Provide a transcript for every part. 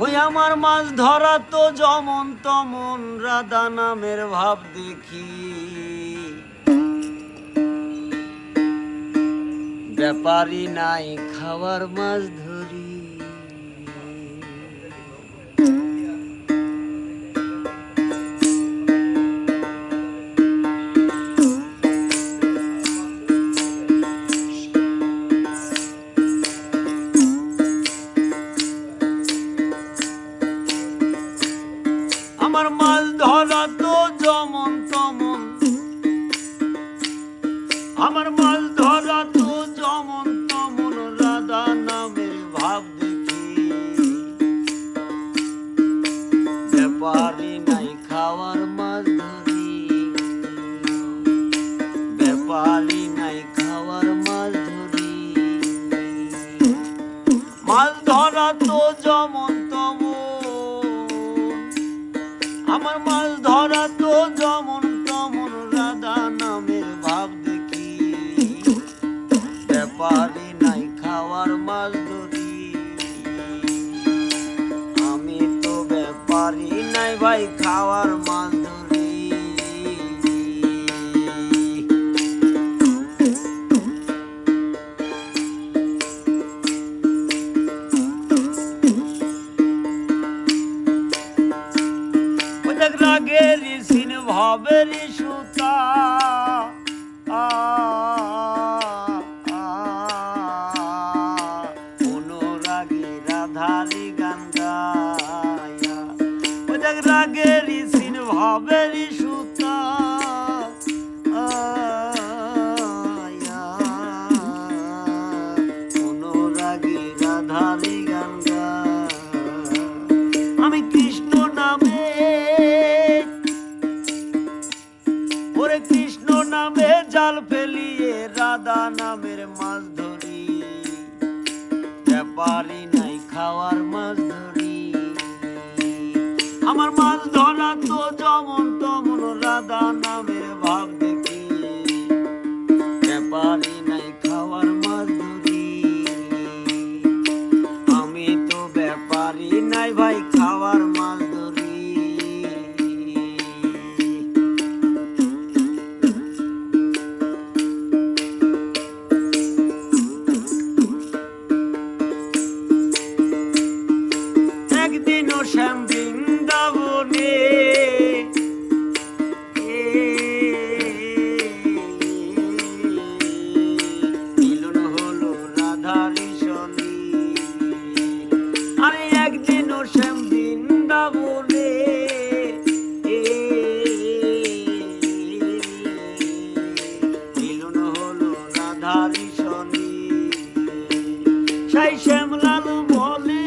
ওই আমার মাছ ধরা তো যেমন তমন রাধা নামের ভাব দেখি, ব্যাপারই নাই খাওয়ার মাছ ধরি। আমার মাছ ধরা তো যেমন তমন, আমার মাছ ধরা তো যেমন তমন রাধা নামের ভাব দেখি, ব্যাপারই নাই খাওয়ার মাছ ধরি, ব্যাপারই নাই খাওয়ার মাছ ধরি। মাছ ধরা তো যেমন তমন, আমার মাছ ধরা তো যেমন তমন রাধা নামের ভাব দেখি, ব্যাপারই নাই খাওয়ার মাছ ধরি। আমি তো ব্যাপারই নাই ভাই খাওয়ার মাছ ধরি। রাগের সিন ভাবের সুতা, অনুরাগী রাধারি গান গায়া, রাগের সিন ভাবের সুতা, অনুরাগী রাধারি গান গায়া। আমি কৃষ্ণ নামে, ওরে কৃষ্ণ নামে জাল ফেলিয়ে রাধা নামের মাছ ধরি, ব্যাপারই নাই খাওয়ার মাছ ধরি। আমার মাছ ধরা তো যেমন তমন রাধা নামের ভাব দেখি, ব্যাপারই নাই খাওয়ার মাছ ধরি। আমি তো ব্যাপারই নাই ভাই খাওয়ার মাছ ধরি। একদিনও শ্যাম বৃন্দাবনে মিলন হলো রাধারি সনে, আরে একদিনও শ্যাম বৃন্দাবনে মিলন হলো রাধারি সনে। সেই শ্যামলাল বলে,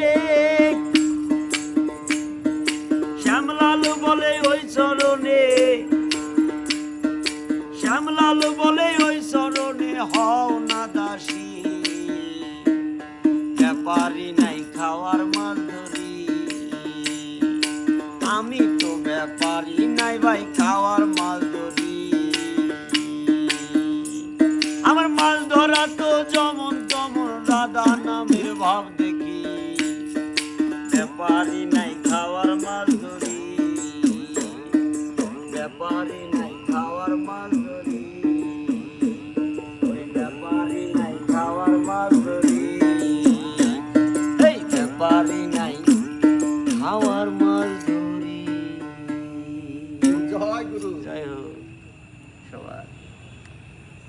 শ্যামলাল বলে ওই চরণে, শ্যামলাল বলে ওই চরণে হও না দাসী, ব্যাপারই নাই খাওয়ার মাছ ধরি। আমি তো ব্যাপারই নাই ভাই খাওয়ার মাছ ধরি। আমার মাছ ধরা তো যেমন তমন রাধা নামের ভাব দেখি, ব্যাপারই নাই খাওয়ার মাছ ধরি, ব্যাপারই নাই খাওয়ার মাছ ধরি, ব্যাপারই নাই খাওয়ার মাছ ধরি, এই ব্যাপারই নাই খাওয়ার মাছ ধরি। জয় গুরু, জয় হোক সবার।